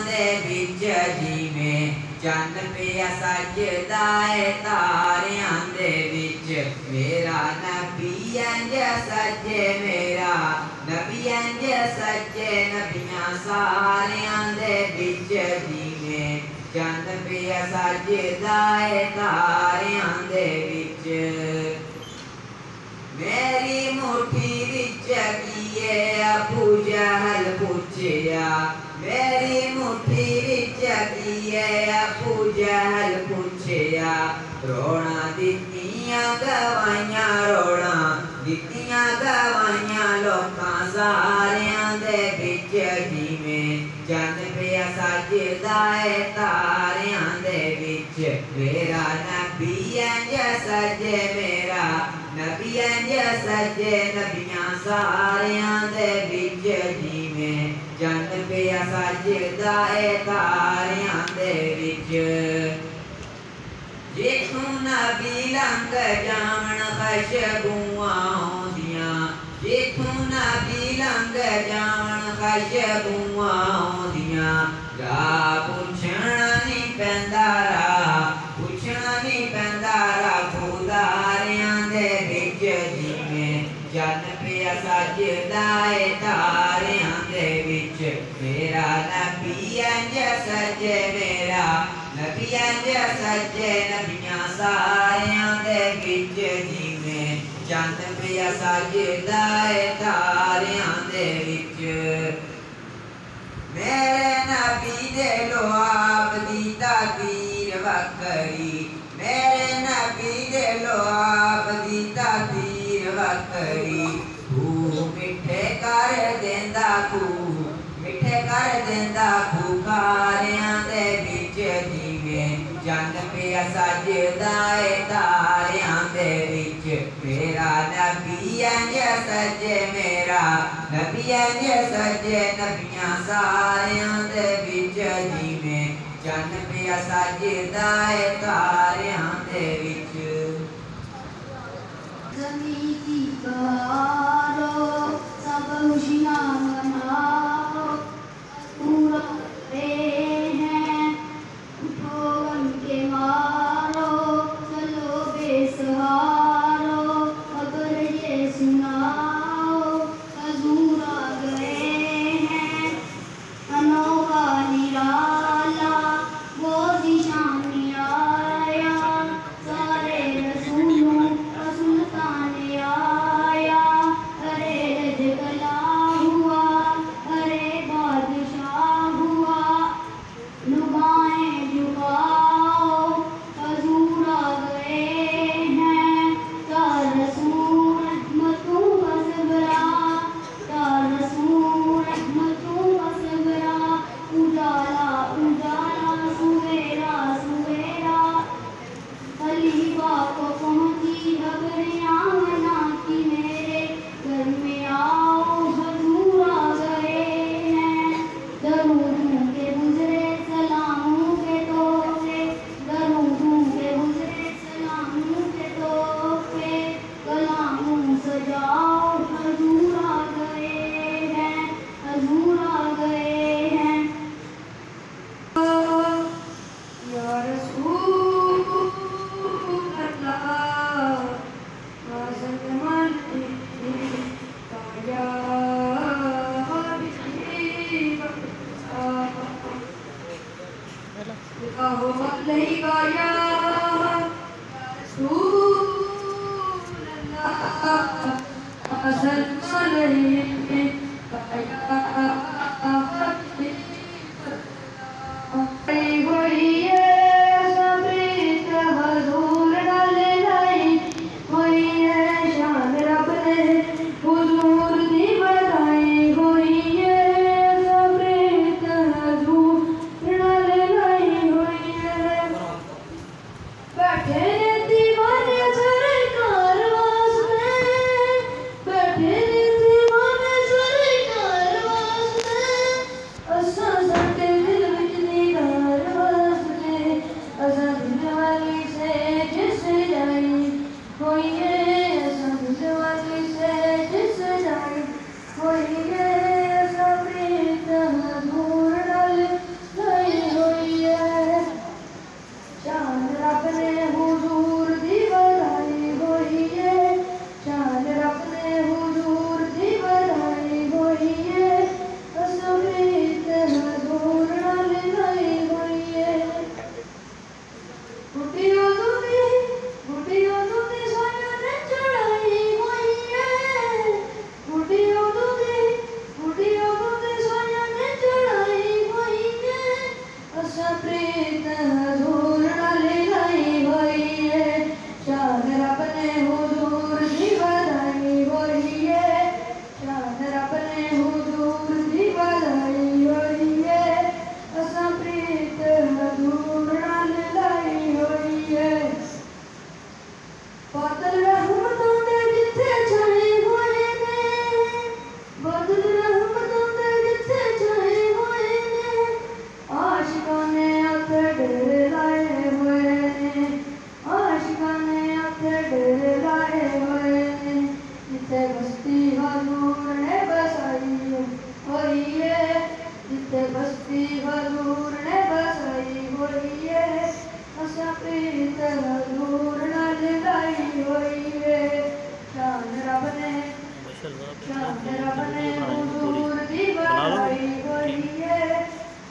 दे विच जिवें चंद पिया सजदा है तारियां दे विच मेरा नबी इंज सजे मेरा नबी इंज सजे नबियां सारियां दे विच जिवें चंद पिया सजदा है तारियां दे विच मेरी मुट्ठी विच कीए अबू जहल पूछया मेरी मुट्ठी विच कीए अबू जहल पूछया रोना दित्तियां गवाइयां रोना दित्तियां गवाइयां लोकां सारियां दे विच जिवें चंद पिया सजदा है तारियां दे विच मेरा नबी इंज सजे मेरा नबी इंज सजे नबियां सारियां दे विच जिवें चंद पिया सजदा है तारियां दे विच जिथों नबी लंघ जावन खुशबूआं आउंदियां जिथों नबी लंघ जावन खुशबूआं आउंदियां जा पुछना नहीं पैंदा पुछना नहीं पैंदा खुदारियां दे विच जिवें चंद पिया सजदा है तारियां दे विच मेरा नबी इंज सजे मेरा नबी इंज सजे नबियां सारियां दे विच जिवें चंद पिया सजदा है तारियां दे विच मेरे नबी दे लोआब दी ताकीर वक्री मेरे नबी दे लोआब दी ताकीर वक्री तू मिठे कर देंदा खारियां दे विच जिवें चंद पिया सजदा है तारियां दे विच मेरा नबी इंज सजे मेरा नबी इंज सजे नबियां सारियां दे विच जिवें चंद पिया सजदा है तारियां दे विच ज़मीं की बहारो सब खुशियां मनाओ पूरा हैं उठो गम के मारो चलो बेसहारो खबर ये सुनाओ हजूर आ गए हैं अनोखा निराला वो निशान आया सारे रसूलों रसूल ताने आया अरे रजगला हुआ अरे बादशाह हुआ लुगाएं झुकाओ हजूर आ गए हैं तार रसूल रहमतों का सबरा तार रसूल रहमतों का सबरा उजाला उजाला सुवेरा सुवेरा खलीफा को पहुंची खबरें आमना की मेरे घर में आओ हजूर आ गए हैं दरूदों के गुजरे सलामों के तोहफे दरूदों के गुजरे सलामों के तोहफे कलामों सजाओ हजूर आ गए हैं हजूर आ गए हैं या रसूल अल्लाह आज़मान ताया कहो अलैका या रसूल अल्लाह आज़मान बस्ती हजूर ने बसाई हुई है, असा प्रीत हजूर नाल लाई हुई है। शान रब ने हुजूर दी बनाई हुई है,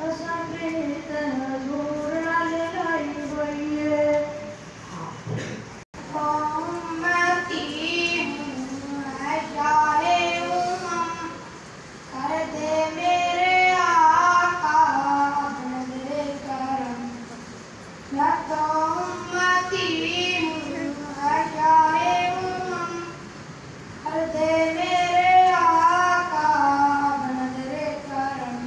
असा प्रीत हजूर नाल लाई हुई है। उम्मती है शाहे उम्मम, कर दे मेरे आका बंदे करम। मैं तो उम्मती हूँ है शाहे उम्मम, कर दे मेरे आका बंदे करम।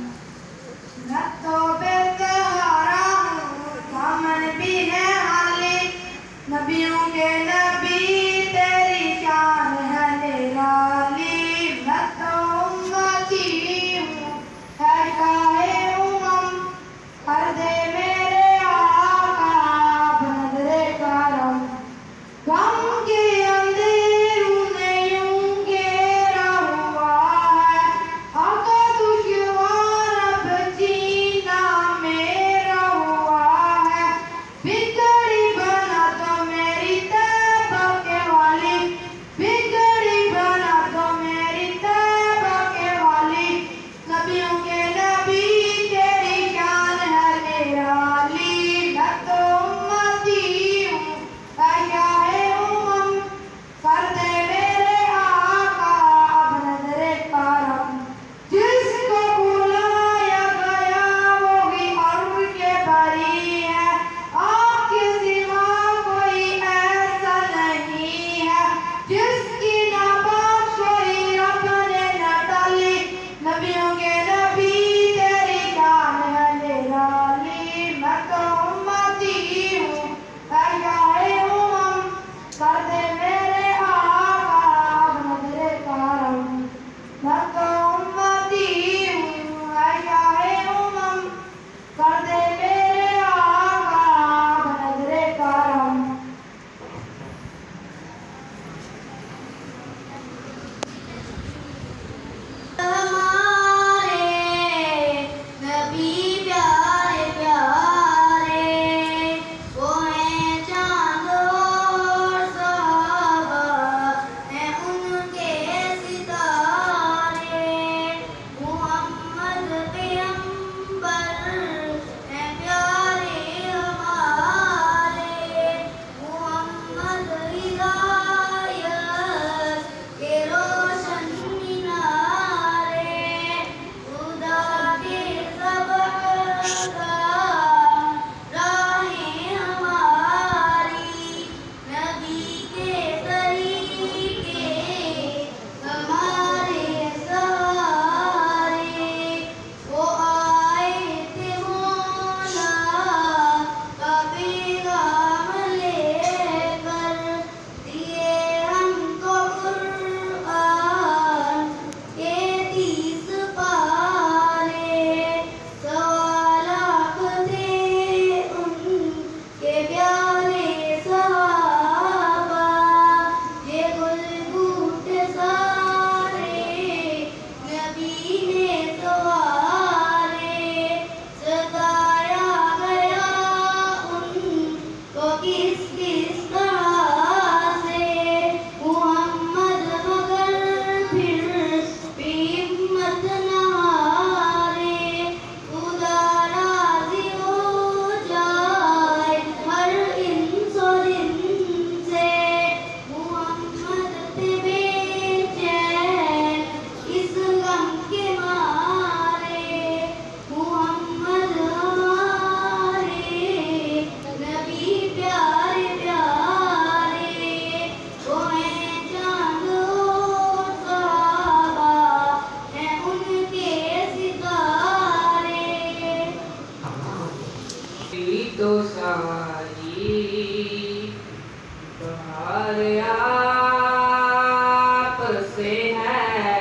मैं तो बेसहारा हूँ, दामन भी है हाली, नबियों के नबी तेरी शान है निराली। मैं तो उम्मती हूँ है शाहे उम्मम, कर दे मेरे आका बंदे करम। गम के अंधेरों ने यूं घेरा हुआ है, आका दुश्वार अब जीना मेरा हुआ है। बिगड़ी बना तो मेरी तौबा के वाली, बिगड़ी बना तो मेरी तौबा के वाली, नबियों के नबी तेरी शान है निराली। मैं तो उम्मती हूँ है शाहे उम्मम, कर दे मेरे आका बंदे करम। जिसको बुलाया गया वो ही अर्श बरी है, आपके सिवा कोई ऐसा नहीं है। जिसकी ना बात कोई अपने न टाली, नबियों के नबी तेरी शान है निराली। मैं तो उम्मती हूँ है शाहे उम्मम, कर दे मेरे आका बंदे करम। मैं तो उम्मती हूँ है शाहे उम्मम, कर दे मेरे आका बंदे करम। हमारे नबी प्यारे प्यारे, वो हैं चाँद और साहबा हैं उनके सितारे। मुहम्मद पैगंबर हैं प्यारे हमारे, मुहम्मद हिदायत के रोशन मीनारे। खुदा के ज़बरदस्त राहें हमारी, नबी के तरीके हमारे सहारे। वो आए थे मौला का पैगाम लेकर, दिए हमको कुर्आन के 30 पारे। सवालात थे उनके प्यारे सहाबा, ये गुलबूटे सारे नबी ने सवारे। सताया गया उनको किस किस तरह से, मुहम्मद मगर फिर भी हिम्मत न हारे। खुदा राज़ी हो जाए हर इंसो जिन से, मुहम्मद थे बेचैन इस गम के मारे। मुहम्मद हमारे नबी प्यारे प्यारे, वो हैं चाँद और साहबा हैं उनके सितारे। तो सारी बहार आप से है,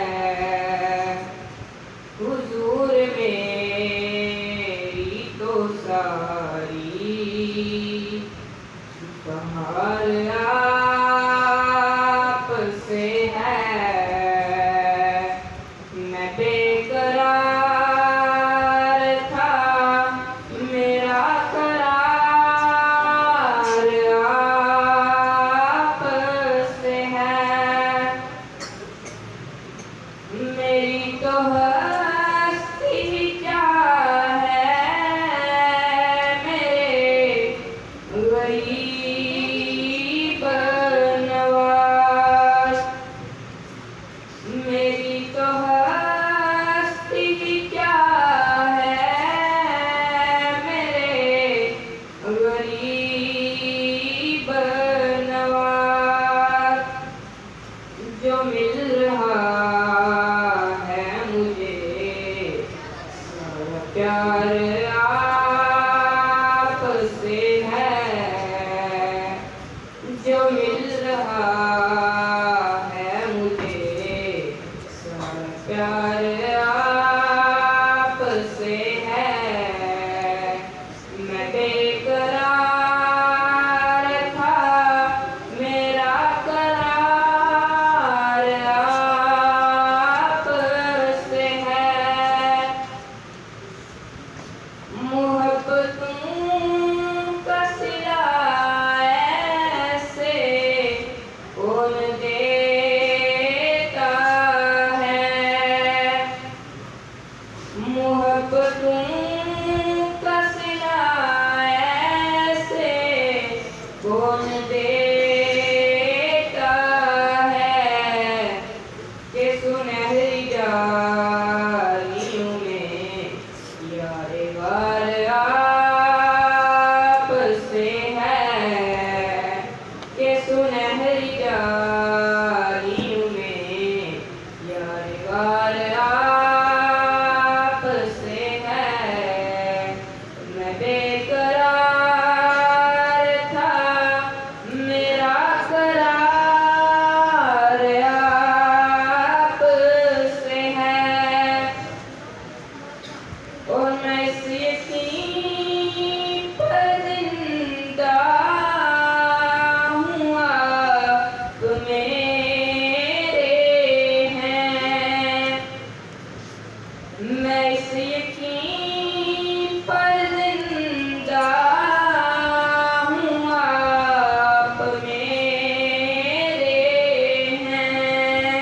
हुजूर मेरी तो सारी बहार आप से है। मैं बेकरार मोहब्बतों का सिला ऐसे कौन देता है। मोहब्बतों का सिला ऐसे कौन देता है कि सुनहरी डालियों में यारे वार आप से है कि सुनहरी डालियों में यारे वार आप से है। मैं बेकरार था मेरा करार आप से है और मैं इस यकीन पर जिंदा हूँ आप मेरे हैं। मैं इस यकीन पर जिंदा हूँ आप मेरे हैं।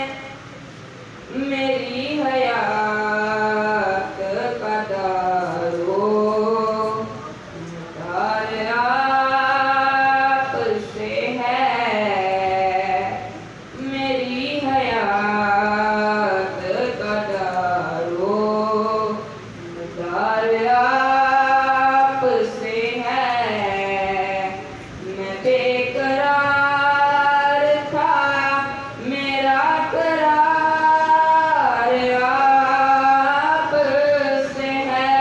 मेरी हयात का दारो मदार आप से है। मेरी हयात का दारो मदार आप से है। मैं बेकरार था मेरा करार आप से है।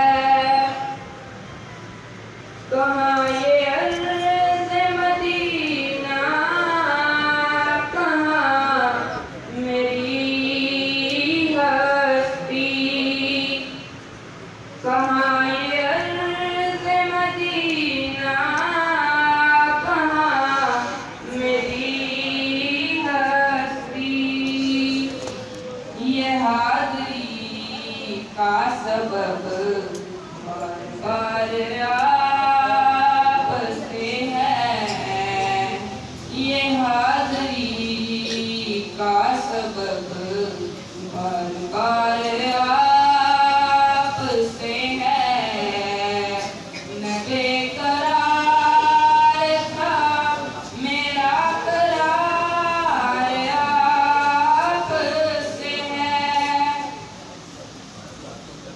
कहाँ ये अर्ज़ मदीना कहाँ मेरी हस्ती। कहाँ ये अर्ज़ मदीना कहाँ मेरी हस्ती। ये हाज़री का सबब बार आप से है। ये हाज़री का सबब बार आप से है। मैं बेकरार था मेरा करार आप से है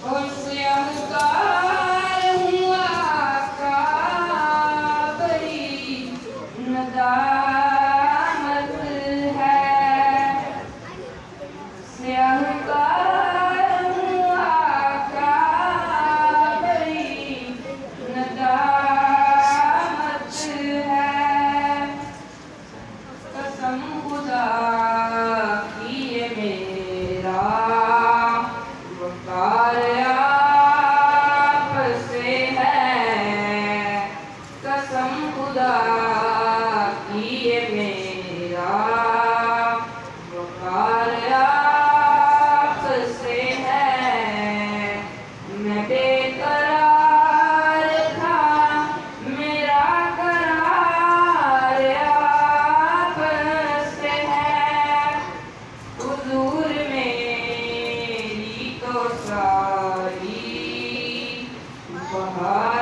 और स्याहकार हुआ काबरी नदामत है। स्याहकार हुआ काबरी नदामत है। कसम खुदा की ये मेरा वकार आप से है। कसम खुदा की ये मेरा वकार आप से है। मैं बेकरार था मेरा करार आप से है। हुजूर मेरी तो सारी बहार